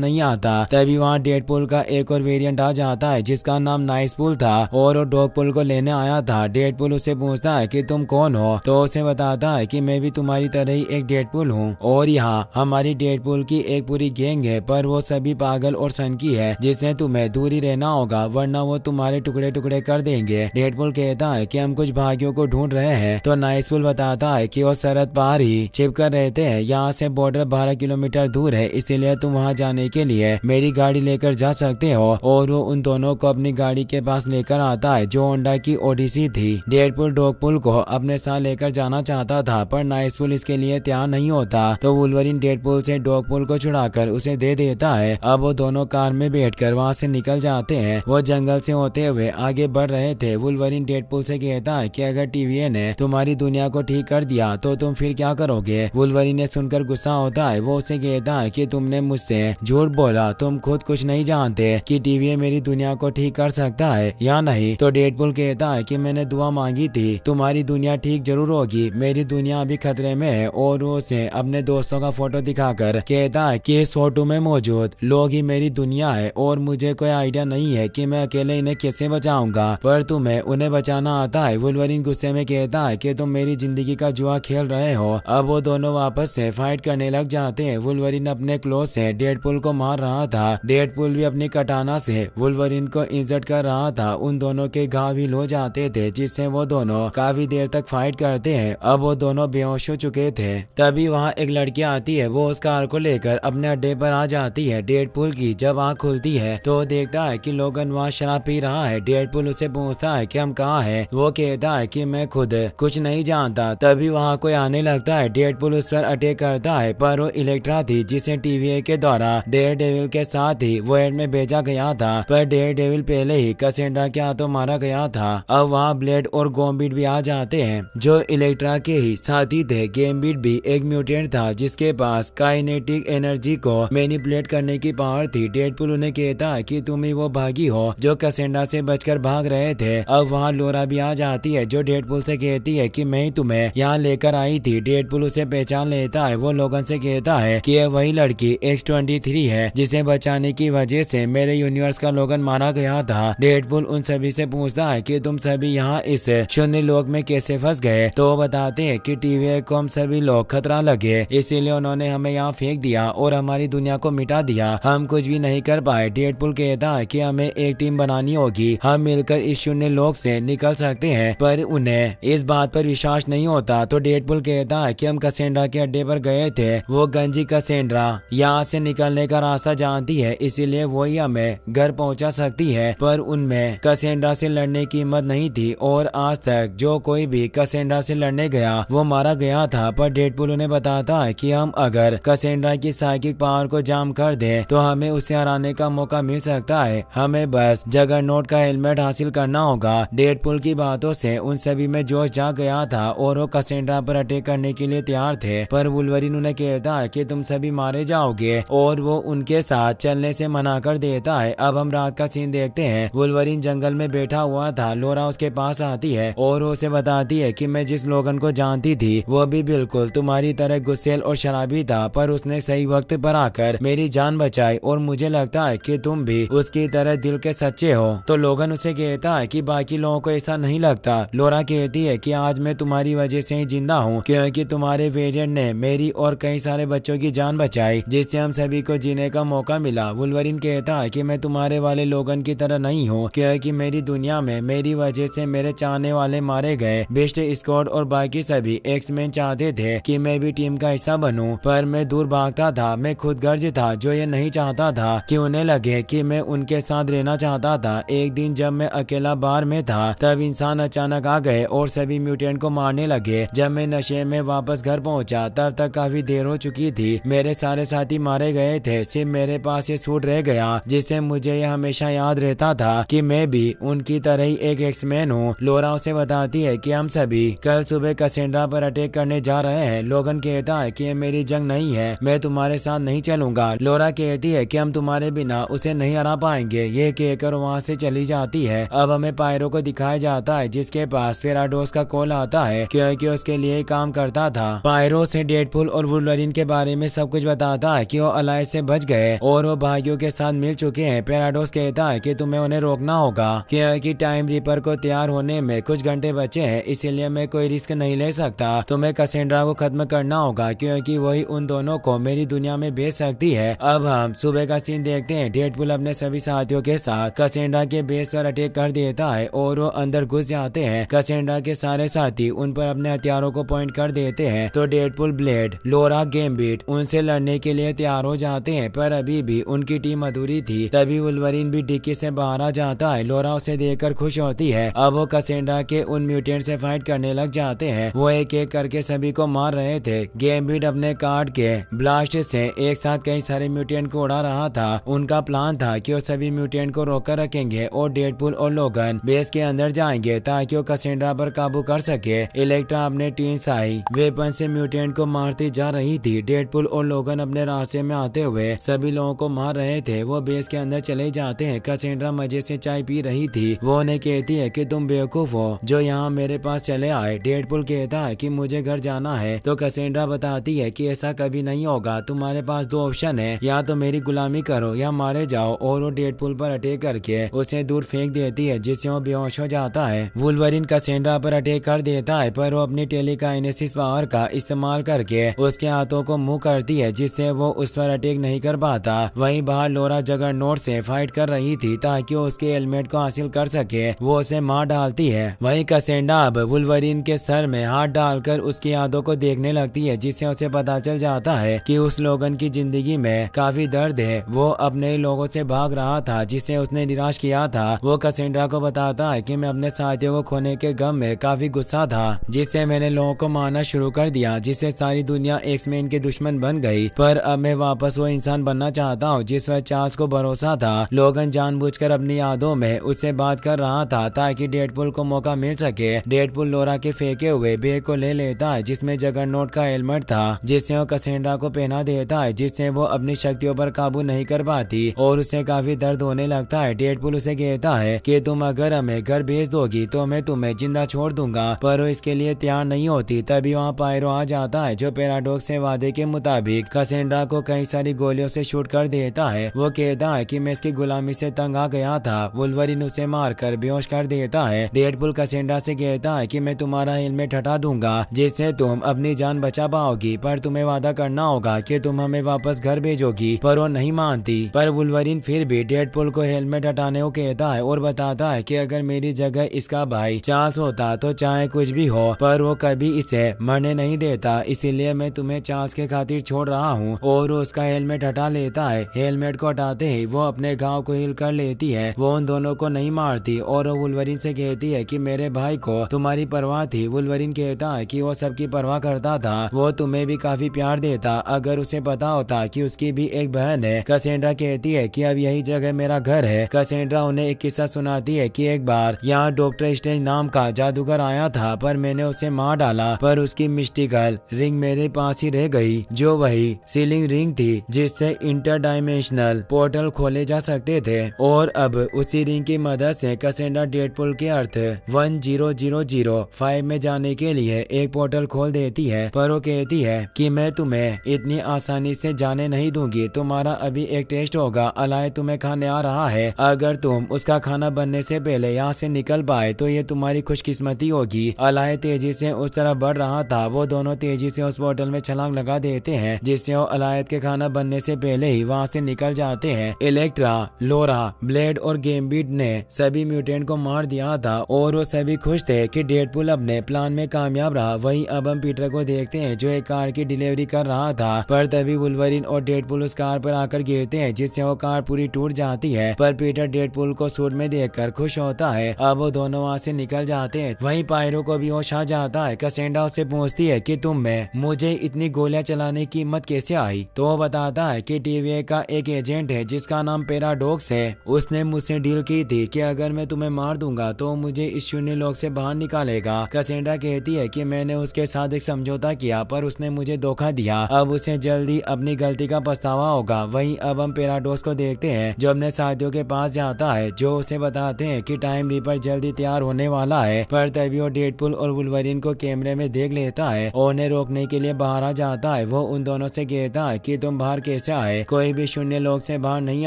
नहीं आता। तभी वहाँ डेडपूल का एक और वेरिएंट आ जाता है जिसका नाम नाइसपूल था और वो डॉगपूल को लेने आया था। डेडपूल उससे पूछता है कि तुम कौन हो, तो उसे बताता है कि मैं भी तुम्हारी तरह ही एक डेडपूल हूँ और यहाँ हमारी डेडपूल की एक पूरी गैंग है, पर वो सभी पागल और सनकी है जिससे तुम्हें दूर ही रहना होगा वरना वो तुम्हारे टुकड़े टुकड़े कर देंगे। डेडपूल कहता है कि हम कुछ भाइयों को ढूंढ रहे हैं, तो नाइसपूल बताता है कि वो सरहद पार ही छिप कर रहते हैं, यहाँ से बॉर्डर 12 किलोमीटर दूर है, इसीलिए तुम वहाँ जाने के लिए मेरी गाड़ी लेकर जा सकते हो। और वो उन दोनों को अपनी गाड़ी के पास लेकर आता है जो होंडा की ओडिसी थी। डेडपूल डॉगपूल को अपने साथ लेकर जाना चाहता था पर नाइसपूल इसके लिए तैयार नहीं होता, तो वुल्वरीन डेडपूल से डॉगपूल को छुड़ाकर उसे दे देता है। अब वो दोनों कार में बैठकर वहाँ से निकल जाते हैं। वो जंगल से होते हुए आगे बढ़ रहे थे। वुल्वरीन डेडपूल से कहता है कि अगर टीवीए ने तुम्हारी दुनिया को ठीक कर दिया तो तुम फिर क्या करोगे। वुल्वरीन ने सुनकर गुस्सा होता है। वो उसे कहता है कि तुमने मुझसे झूठ बोला, तुम खुद कुछ नहीं जानते कि टीवीए मेरी दुनिया को ठीक कर सकता है या नहीं। तो डेडपूल कहता है कि मैंने दुआ मांगी थी, तुम्हारी दुनिया ठीक जरूर होगी, मेरी दुनिया अभी खतरे में है। और वो उसे अपने दोस्तों का फोटो दिखाकर कहता है कि इस फोटो में मौजूद लोग ही मेरी दुनिया है और मुझे कोई आइडिया नहीं है कि मैं अकेले इन्हें कैसे बचाऊंगा, पर तुम्हें उन्हें बचाना आता है। वुल्वरीन गुस्से में कहता है कि तुम मेरी जिंदगी का जुआ खेल रहे हो। अब वो दोनों वापस से फाइट करने लग जाते हैं। वुल्वरीन अपने क्लोज से डेडपूल को मार रहा था, डेडपूल भी अपनी कटाना से वुल्वरीन को इंजर्ड कर रहा था। उन दोनों के घाव भी हो जाते थे जिससे वो दोनों काफी देर तक फाइट करते हैं। अब वो दोनों बेहोश हो चुके थे। तभी वहाँ एक लड़की आती है, वो उस कार को लेकर अपने अड्डे पर आ जाती है। डेडपूल की जब आँख खुलती है तो देखता है कि लोगन वहाँ शराब पी रहा है। डेडपूल उसे पूछता है कि हम कहाँ हैं। वो कहता है कि मैं खुद कुछ नहीं जानता। तभी वहाँ कोई आने लगता है। डेडपूल उस पर अटैक करता है पर वो इलेक्ट्रा थी जिसे टीवीए के द्वारा डेयरडेविल के साथ ही वॉयड में भेजा गया था, पर डेयरडेविल पहले ही कैसेंड्रा के हाथों मारा गया था। अब वहाँ ब्लेड और गॉम्बिट भी आ जाते हैं जो इलेक्ट्रा के ही साथी थे। गैम्बिट भी एक म्यूटेंट था जिसके पास काइनेटिक एनर्जी को मैनिपुलेट करने की पावर थी। डेडपूल उन्हें कहता है कि तुम ही वो भागी हो जो कैसेंड्रा से बचकर भाग रहे थे। अब वहाँ लोरा भी आ जाती है जो डेडपूल से कहती है कि मैं ही तुम्हें यहाँ लेकर आई थी। डेडपूल उसे पहचान लेता है। वो लोगन से कहता है कि यह वही लड़की X-23 है जिसे बचाने की वजह से मेरे यूनिवर्स का लोगन मारा गया था। डेडपूल उन सभी से पूछता है कि तुम सभी यहाँ इस शून्य लोक में कैसे फंस गए, तो वो बताते हैं कि टीवीए को हम सभी लोग खतरा लगे इसीलिए उन्होंने हमें यहाँ फेंक दिया और हमारी दुनिया को मिटा दिया, हम कुछ भी नहीं कर पाए। डेडपूल कहता है कि हमें एक टीम बनानी होगी, हम मिलकर इस शून्य लोक से निकल सकते हैं, पर उन्हें इस बात पर विश्वास नहीं होता। तो डेडपूल कहता है कि हम कैसेंड्रा के अड्डे पर गए थे, वो गंजी कैसेंड्रा यहाँ से निकलने का रास्ता जानती है इसीलिए वही हमें घर पहुँचा सकती है, पर उनमें कैसेंड्रा से लड़ने की हिम्मत नहीं थी और आज तक जो कोई भी कैसेंड्रा से लड़ने गया वो मारा गया था। पर डेडपूल उन्हें बताता है कि हम अगर कैसेंड्रा की साइकिक पावर को जाम कर दें तो हमें उसे हराने का मौका मिल सकता है, हमें बस जगरनॉट का हेलमेट हासिल करना होगा। डेडपूल की बातों से उन सभी में जोश जाग गया था और वो कैसेंड्रा पर अटैक करने के लिए तैयार थे, पर वुल्वरीन उन्हें कहता है कि तुम सभी मारे जाओगे और वो उनके साथ चलने से मना कर देता है। अब हम रात का सीन देखते हैं। वुल्वरीन जंगल में बैठा हुआ था। लोरा उसके पास आती है और उसे बताती है कि मैं जिस लोगन को जानती थी वो भी बिल्कुल तुम्हारी तरह गुस्सेल और शराबी था, पर उसने सही वक्त पर आकर मेरी जान बचाई और मुझे लगता है कि तुम भी उसकी तरह दिल के सच्चे हो। तो लोगन उसे कहता है कि बाकी लोगों को ऐसा नहीं लगता। लोरा कहती है कि आज मैं तुम्हारी वजह से ही जिंदा हूँ क्योंकि तुम्हारे वेरिएंट ने मेरी और कई सारे बच्चों की जान बचाई जिससे हम सभी को जीने का मौका मिला। वुल्वरीन कहता है कि मैं तुम्हारे वाले लोगन की तरह नहीं हूँ क्योंकि मेरी दुनिया में मेरी वजह से मेरे चाहने वाले मारे गए। बेस्ट स्क्वाड और बाकी सभी एक्समैन चाहते थे कि मैं भी टीम का हिस्सा बनूं, पर मैं दूर भागता था। मैं खुद गर्ज था जो ये नहीं चाहता था कि उन्हें लगे कि मैं उनके साथ रहना चाहता था। एक दिन जब मैं अकेला बार में था तब इंसान अचानक आ गए और सभी म्यूटेंट को मारने लगे। जब मैं नशे में वापस घर पहुंचा तब तक काफी देर हो चुकी थी। मेरे सारे साथी मारे गए थे, सिर्फ मेरे पास ये सूट रह गया जिससे मुझे ये हमेशा याद रहता था कि मैं भी उनकी तरह ही एक एक्समैन हूँ। लोरा उसे बताती है कि हम सभी कल सुबह कैसेंड्रा पर अटैक करने जा रहे हैं। लोगन कहता है कि ये मेरी जंग नहीं है, मैं तुम्हारे साथ नहीं चलूंगा। लोरा कहती है कि हम तुम्हारे बिना उसे नहीं हरा पाएंगे। ये कहकर वहाँ से चली जाती है। अब हमें पायरो को दिखाया जाता है जिसके पास फेराडोस का कॉल आता है क्योंकि उसके लिए काम करता था। था। पायरो से डेडपूल और वुल्वरीन के बारे में सब कुछ बताता है कि वो अलायंस से बच गए और वो भाइयों के साथ मिल चुके हैं। पैराडॉक्स कहता है कि तुम्हें उन्हें रोकना होगा क्योंकि टाइम रीपर को तैयार होने में कुछ घंटे बचे हैं, इसीलिए मैं कोई रिस्क नहीं ले सकता। तुम्हें कैसेंड्रा को खत्म करना होगा क्योंकि वही उन दोनों को मेरी दुनिया में भेज सकती है। अब हम सुबह का सीन देखते हैं। डेडपूल अपने सभी साथियों के साथ कैसेंड्रा के बेस पर अटैक कर देता है और वो अंदर घुस जाते हैं। कैसेंड्रा के सारे साथी उन पर अपने हथियारों को पॉइंट कर देते हैं तो डेडपूल, ब्लेड, लोरा, गैम्बिट उनसे लड़ने के लिए तैयार हो जाते हैं, पर अभी भी उनकी टीम अधूरी थी। तभी वुल्वरीन भी डिक्की से बाहर आ जाता है। लोरा उसे देखकर खुश होती है। अब वो कैसेंड्रा के उन म्यूटेंट से फाइट करने लग जाते हैं। वो एक एक करके सभी को मार रहे थे। गैम्बिट अपने कार्ड के ब्लास्ट से एक साथ कई सारे म्यूटेंट को उड़ा रहा था। उनका प्लान था कि वो सभी म्यूटेंट को रोक कर रखेंगे और डेडपूल और लोगन बेस के अंदर जाएंगे ताकि वो कैसेंड्रा पर काबू कर सके। इलेक्ट्रा अपने ट्विन साई वेपन से म्यूटेंट को मारती जा रही थी। डेडपूल और लोगन अपने रास्ते में आते हुए सभी लोगों को मार रहे थे। वो बेस के अंदर चले जाते हैं। कैसेंड्रा मजे से चाय पी रही थी। वो उन्हें कहती है कि तुम बेवकूफ हो जो यहाँ मेरे पास चले आए। डेडपूल कहता है कि मुझे घर जाना है तो कैसेंड्रा बताती है कि ऐसा कभी नहीं होगा, तुम्हारे पास दो ऑप्शन है, या तो मेरी गुलामी करो या मारे जाओ। और वो डेडपूल पर अटैक करके उसे दूर फेंक देती है जिससे वो बेहोश हो जाता है। वुल्वरीन कैसेंड्रा पर अटैक कर देता है पर वो अपनी टेलीकाइनेसिस पावर का इस्तेमाल करके उसके हाथों को मुंह करती है जिससे वो उस पर अटैक नहीं कर पाता। वहीं बाहर लोरा जगरनॉट से फाइट कर रही थी ताकि वो उसके हेलमेट को हासिल कर सके। वो उसे मार डालती है। वहीं कैसेंड्रा अब वुल्वरीन के सर में हाथ डालकर उसकी यादों को देखने लगती है जिससे उसे पता चल जाता है कि उस लोगन की जिंदगी में काफी दर्द है। वो अपने लोगों से भाग रहा था जिसे उसने निराश किया था। वो कैसेंड्रा को बताता है कि मैं अपने साथियों को खोने के गम में काफी गुस्सा था जिससे मैंने लोगों को मारना शुरू कर दिया जिससे सारी दुनिया एक्स-मैन के दुश्मन बन गई। पर अब मैं वापस वो इंसान बनना चाहता हूँ जिस पर चार्ल्स को भरोसा था। लोगन जानबूझकर अपनी यादों में उससे बात कर रहा था ताकि डेडपूल को मौका मिल सके। डेडपूल लोरा के फेंके हुए बैग को ले लेता है जिसमें जगरनॉट का हेलमेट था जिससे वो कैसेंड्रा को पहना देता है जिससे वो अपनी शक्तियों पर काबू नहीं कर पाती और उसे काफी दर्द होने लगता है। डेडपूल उसे कहता है कि तुम अगर हमें घर भेज दोगी तो मैं तुम्हें जिंदा छोड़ दूंगा, पर वो इसके लिए तैयार नहीं होती। तभी वहाँ पायरो आ जाता है जो पैराडॉक्स से वादे के मुताबिक कैसेंड्रा को कई सारी गोलियों से शूट कर देता है। वो कहता है कि मैं इसकी गुलामी से तंग आ गया था। वुल्वरीन उसे मारकर बेहोश कर देता है। डेडपूल कैसेंड्रा से कहता है कि मैं तुम्हारा हेलमेट हटा दूंगा जिससे तुम अपनी जान बचा पाओगी, पर तुम्हें वादा करना होगा कि तुम हमें वापस घर भेजोगी। पर वो नहीं मानती। पर वुल्वरीन फिर भी डेडपूल को हेलमेट हटाने को कहता है और बताता है कि अगर मेरी जगह इसका भाई चार्ल्स होता तो चाहे कुछ भी हो पर वो कभी इसे मरने नहीं देता, इसीलिए मैं तुम्हें चार्ल्स के खातिर छोड़ रहा हूँ। और उसका हेलमेट हटा लेता है। हेलमेट को हटाते ही वो अपने घाव को हील कर लेती है। वो उन दोनों को नहीं मारती और वो वुल्वरीन से कहती है कि मेरे भाई को तुम्हारी परवाह थी। वुल्वरीन कहता है कि वो सबकी परवाह करता था, वो तुम्हें भी काफी प्यार देता अगर उसे पता होता कि उसकी भी एक बहन है। कैसेंड्रा कहती है कि अब यही जगह मेरा घर है। कैसेंड्रा उन्हें एक किस्सा सुनाती है कि एक बार यहाँ डॉक्टर स्ट्रेंज नाम का जादूगर आया था पर मैंने उसे मार डाला, पर उसकी मिस्टिकल रिंग मेरे पास ही रह गई जो वही सीलिंग रिंग थी जिससे इंटरडायमेंशनल पोर्टल खोले जा सकते थे। और अब उसी रिंग की मदद से कैसेंड्रा डेडपूल के अर्थ 10005 में जाने के लिए एक पोर्टल खोल देती है। पर वो कहती है कि मैं तुम्हें इतनी आसानी से जाने नहीं दूंगी, तुम्हारा अभी एक टेस्ट होगा। अलाय तुम्हें खाने आ रहा है, अगर तुम उसका खाना बनने से पहले यहाँ से निकल पाए तो ये तुम्हारी खुशकिस्मती होगी। अलाय तेजी से उस तरफ बढ़ रहा था। वो दोनों तेजी से उस पोर्टल में छलांग लगा देते हैं जिससे वो अलायत के खाना बनने से पहले ही वहाँ से निकल जाते हैं। इलेक्ट्रा, लोरा, ब्लेड और गैम्बिट ने सभी म्यूटेंट को मार दिया था और वो सभी खुश थे कि डेडपूल अपने प्लान में कामयाब रहा। वहीं अब हम पीटर को देखते हैं जो एक कार की डिलीवरी कर रहा था, पर तभी वुल्वरीन और डेडपूल उस कार पर आकर गिरते हैं जिससे वो कार पूरी टूट जाती है। पर पीटर डेडपूल को सूट में देखकर खुश होता है। अब वो दोनों वहाँ से निकल जाते हैं। वहीं पायरो को भी होश आ जाता है। कैसेंड्रा उससे पूछती है कि तुम में मुझे इतनी गोलियां चलाने की हिम्मत कैसे आई? तो वो बताता है कि TVA का एक एजेंट है जिसका नाम पैराडॉक्स है, उसने मुझसे डील की थी कि अगर मैं तुम्हें मार दूंगा तो मुझे इस शून्य लोक से बाहर निकालेगा। कैसेंड्रा कहती है कि मैंने उसके साथ एक समझौता किया पर उसने मुझे धोखा दिया, अब उसे जल्दी अपनी गलती का पछतावा होगा। वहीं अब हम पैराडॉक्स को देखते हैं जो अपने साथियों के पास जाता है जो उसे बताते हैं कि टाइम रीपर जल्दी तैयार होने वाला है। पर तभी वो डेडपूल और वुल्वरीन को कैमरे में देख लेता है और उन्हें रोकने के लिए बाहर आ जाता है। वो उन दोनों से कहता है कि तुम बाहर कैसे आए, कोई भी शून्य लोक से बाहर नहीं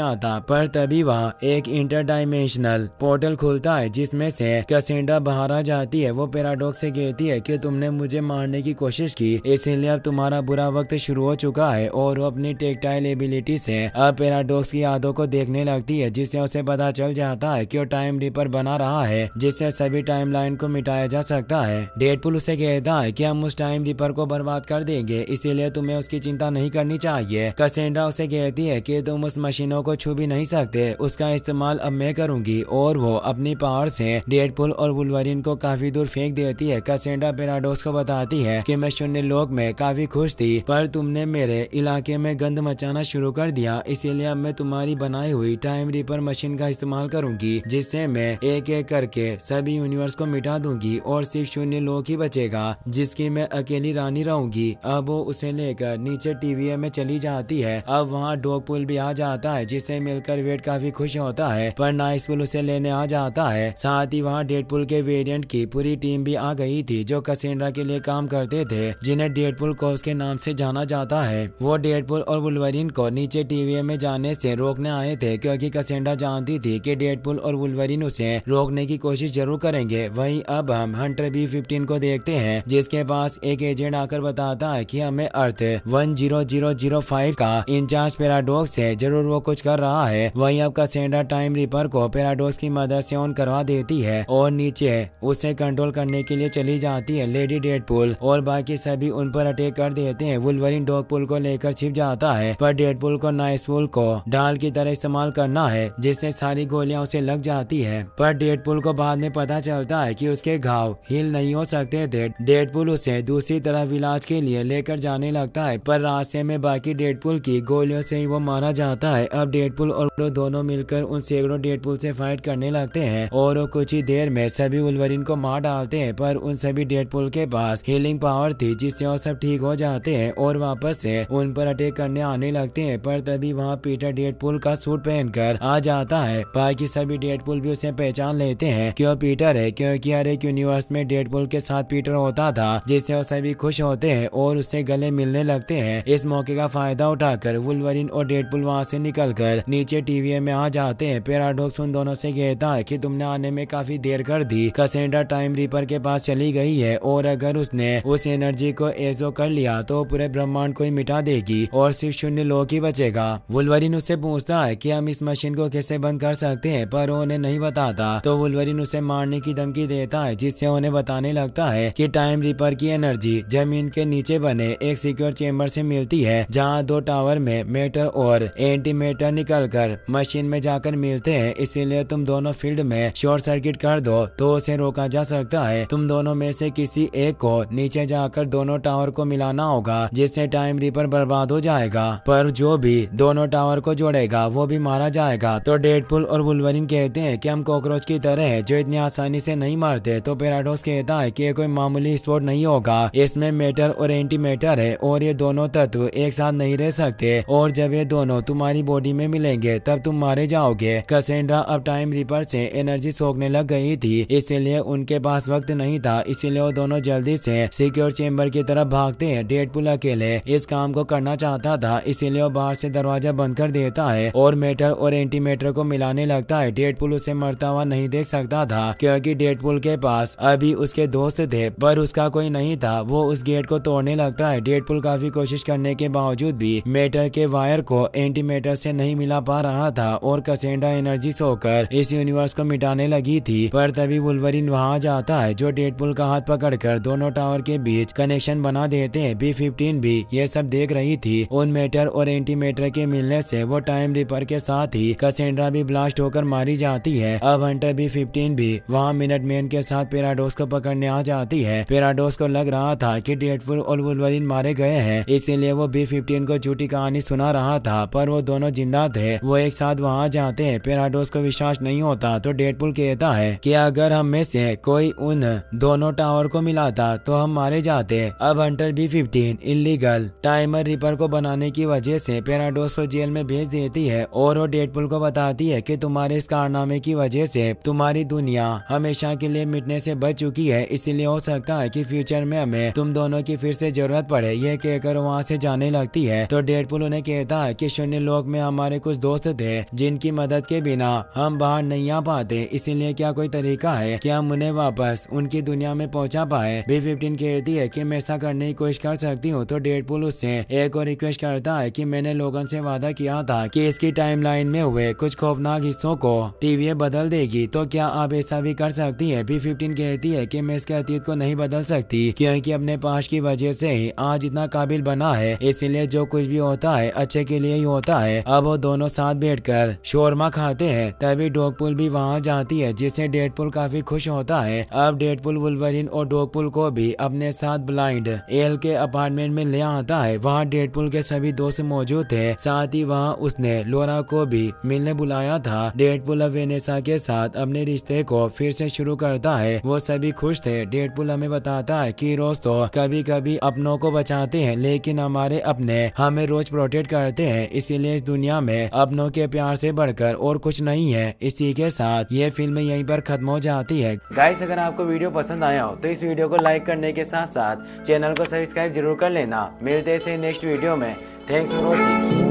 आता। पर तभी वहाँ एक इंटरडायमेंशनल पोर्टल खुलता है जिसमें से कैसेंड्रा बाहर आ जाती है। वो पैराडॉक्स से कहती है कि तुमने मुझे मारने की कोशिश की, इसीलिए अब तुम्हारा बुरा वक्त शुरू हो चुका है। और वो अपनी टेक्टाइल एबिलिटी से अब पैराडॉक्स की यादों को देखने लगती है, जिससे उसे पता चल जाता है कि वो टाइम रिपर बना रहा है जिससे सभी टाइमलाइन को मिटाया जा सकता है। डेडपुल उसे कहता है कि हम उस टाइम रिपर को बर्बाद कर देंगे, इसीलिए तुम्हें उसकी चिंता नहीं करनी चाहिए। कैसेंड्रा उसे कहती है कि तुम उस मशीनों को छू भी नहीं सकते, उसका इस्तेमाल अब मैं करूंगी। और वो अपनी पावर से डेडपुल और वुल्वरिन को काफी दूर फेंक देती है। कैसेंड्रा पैराडॉक्स को बताती है कि मैं शून्य लोक में काफी खुश थी, पर तुमने मेरे इलाके में गंद मचाना शुरू कर दिया, इसीलिए अब मैं तुम्हारी बनाई हुई टाइम रिपर मशीन का इस्तेमाल करूंगी, जिससे मैं एक एक करके सभी यूनिवर्स को मिटा दूंगी और सिर्फ शून्य लोक ही बचेगा जिसकी मैं अकेली रानी रहूंगी। अब वो उसे लेकर नीचे टीवीए में चली जाती है। अब वहाँ डॉगपुल भी आ जाता है, जिससे मिलकर वेट काफी खुश होता है, पर नाइसपुल उसे लेने आ जाता है। साथ ही वहाँ डेडपुल के वेरिएंट की पूरी टीम भी आ गई थी जो कैसेंड्रा के लिए काम करते थे, जिन्हें डेडपुल कोर्स के नाम से जाना जाता है। वो डेडपुल और वुल्वरिन को नीचे टीवीए में जाने से रोकने आए थे, क्योंकि कैसेंड्रा जानती थी कि डेडपुल और वुल्वरिन उसे रोकने की कोशिश जरूर करेंगे। वहीं अब हम हंटर B-15 को देखते हैं, जिसके पास एक एजेंट आकर बताता है कि हमें अर्थ 10005 का इंचार्ज पैराडॉक्स है, जरूर वो कुछ कर रहा है। वहीं अब कैसेंड्रा टाइम रिपर को पैराडॉक्स की मदद से ऑन करवा देती है और नीचे उसे कंट्रोल करने के लिए चली जाती है। लेडी डेडपुल और बाकी सभी उन पर अटैक कर देते हैं। वुल्वरिन डॉगपुल को लेकर छिप जाता है, पर डेडपुल को नाइसपुल को ढाल की तरह इस्तेमाल करना है, जिससे सारी गोलियां उसे लग जाती है। पर डेडपुल को बाद में पता चलता है कि उसके घाव हील नहीं हो सकते थे। डेडपुल उसे दूसरी तरफ इलाज के लिए लेकर जाने लगता है, पर रास्ते में बाकी डेडपुल की गोलियों से ही वो मारा जाता है। अब डेडपुल और वो दोनों मिलकर उन सैकड़ों डेडपुल से फाइट करने लगते हैं और वो कुछ ही देर में सभी वुल्वरिन को मार डालते हैं। पर उन सभी डेडपुल के पास हीलिंग पावर थी, जिससे वो सब ठीक हो जाते हैं और वापस से उन पर अटैक करने आने लगते हैं। पर तभी वहाँ पीटर डेडपुल का सूट पहनकर आ जाता है। बाकी सभी डेडपुल भी उसे पहचान लेते हैं कि वो पीटर है, क्योंकि हर एक यूनिवर्स में डेडपुल के साथ पीटर होता था, जिससे वो सभी खुश होते हैं और उससे गले मिलने लगते हैं। इस मौके का फायदा उठाकर वुल्वरिन और डेडपुल वहाँ से निकलकर नीचे टीवीए में आ जाते हैं। पैराडॉक्स उन दोनों से कहता है कि तुमने आने में काफी देर कर दी, कैसेंड्रा टाइम रिपर के पास चली गई है और अगर उसने उस एनर्जी को एजो कर लिया तो पूरे ब्रह्मांड को ही मिटा देगी और सिर्फ शून्य लोक ही बचेगा। वुल्वरिन उससे पूछता है कि हम इस मशीन को कैसे बंद कर सकते हैं, पर वो उन्हें नहीं बताता। तो वुल्वरिन उसे मारने की धमकी देता है, जिससे उन्हें बताने लगता है कि टाइम रिपर की एनर्जी जमीन के नीचे बने एक सिक्योर चेम्बर से मिलती है, जहाँ दो टावर में मैटर और एंटी मैटर निकलकर मशीन में जाकर मिलते हैं। इसीलिए तुम दोनों फील्ड में शॉर्ट सर्किट कर दो तो उसे रोका जा सकता है। तुम दोनों में से किसी एक को नीचे जाकर दोनों टावर को मिलाना होगा, जिससे टाइम रिपर बर्बाद हो जाएगा, पर जो भी दोनों टावर को जोड़ेगा वो भी मारा जाएगा। तो डेडपुल और वुल्वरिन कहते हैं कि हम कॉकरोच की तरह है जो इतनी आसानी से नहीं मारते। तो पैराडॉक्स कहता है कि ये कोई मामूली स्पोर्ट नहीं होगा, इसमें मैटर और एंटी मैटर है और ये दोनों तत्व एक साथ नहीं रह सकते, और जब ये दोनों तुम्हारी बॉडी में मिलेंगे तब तुम मारे जाओगे। कैसेंड्रा अब टाइम रिपर से एनर्जी सोखने लग गई थी, इसीलिए उनके पास वक्त नहीं था, इसीलिए वो दोनों जल्दी से सिक्योर चेम्बर की तरफ भागते हैं। डेडपुल अकेले इस काम को करना चाहता था, इसीलिए वो बाहर से दरवाजा बंद कर देता है और मैटर और एंटी मैटर को मिलाने लगता है। डेडपुल उसे मरता हुआ नहीं देख सकता था, क्योंकि डेडपुल के पास अभी उसके दोस्त थे, पर उसका कोई नहीं था। वो उस गेट को तोड़ने लगता है। डेडपुल काफी कोशिश करने के बावजूद भी मैटर के वायर को एंटी मैटर से नहीं मिला पा रहा था और कैसेंड्रा एनर्जी सोकर इस यूनिवर्स को मिटाने लगी थी। पर तभी वुल्वरिन वहां आ जाता है, जो डेडपुल का हाथ पकड़कर दोनों टावर के बीच कनेक्शन बना देते हैं। B-15 भी ये सब देख रही थी। उन मैटर और एंटी मैटर के मिलने से वो टाइम रिपर के साथ ही कैसेंड्रा भी ब्लास्ट होकर मारी जाती है। अब हंटर B-15 भी वहाँ मिनटमैन के साथ पैराडॉक्स को पकड़ने आ जाती है। पैराडॉक्स को लग रहा था कि डेडपुल और वुल्वरिन मारे गए हैं, इसीलिए वो B-15 को झूठी कहानी सुना रहा था, पर वो दोनों जिंदा थे। वो एक साथ वहाँ जाते हैं। पैराडॉक्स को विश्वास नहीं होता, तो डेडपुल कहता है कि अगर हम में से कोई उन दोनों टावर को मिलाता तो हम मारे जाते। अब Hunter B-15 illegal timer ripper को बनाने की वजह से पैराडॉक्स को जेल में भेज देती है और वो डेडपुल को बताती है कि तुम्हारे इस कारनामे की वजह से तुम्हारी दुनिया हमेशा के लिए मिटने से बच चुकी है, इसीलिए हो सकता है कि फ्यूचर में हमें तुम दोनों की फिर से जरूरत पड़े। यह कहकर वहाँ से जाने लगती है तो डेडपूल उन्हें कहता है कि शून्य लोक में हमारे कुछ दोस्त थे जिनकी मदद के बिना हम बाहर नहीं आ पाते, इसीलिए क्या कोई तरीका है कि हम उन्हें वापस उनकी दुनिया में पहुंचा पाए। B-15 कहती है कि मैं ऐसा करने की कोशिश कर सकती हूँ। तो डेडपूल उससे एक और रिक्वेस्ट करता है कि मैंने लोगन से वादा किया था कि इसकी टाइमलाइन में हुए कुछ खौफनाक हिस्सों को TVA बदल देगी, तो क्या आप ऐसा भी कर सकती है। B-15 कहती है कि मैं इसके अतीत को नहीं बदल सकती क्योंकि अपने पास की वजह से ही आज इतना काबिल बना है, इसलिए जो कुछ भी होता है अच्छे के लिए ही होता है। अब वो दोनों साथ बैठकर शोरमा खाते हैं। तभी डॉगपुल भी वहाँ जाती है जिससे डेडपूल काफी खुश होता है। अब डेडपूल वुल्वरीन और डॉगपुल को भी अपने साथ ब्लाइंड एल के अपार्टमेंट में ले आता है। वहाँ डेडपूल के सभी दोस्त मौजूद थे, साथ ही वहाँ उसने लोरा को भी मिलने बुलाया था। डेडपूल अब वेनेसा के साथ अपने रिश्ते को फिर से शुरू करता है। वो सभी खुश थे। डेडपूल हमें बताता है कि रोज तो कभी कभी अपनों को बचाते हैं लेकिन हमारे अपने हमें रोज प्रोटेक्ट करते हैं, इसीलिए इस दुनिया में अपनों के प्यार से बढ़कर और कुछ नहीं है। इसी के साथ ये फिल्म यहीं पर खत्म हो जाती है। गाइस, अगर आपको वीडियो पसंद आया हो तो इस वीडियो को लाइक करने के साथ साथ चैनल को सब्सक्राइब जरूर कर लेना। मिलते हैं नेक्स्ट वीडियो में। Thanks for watching.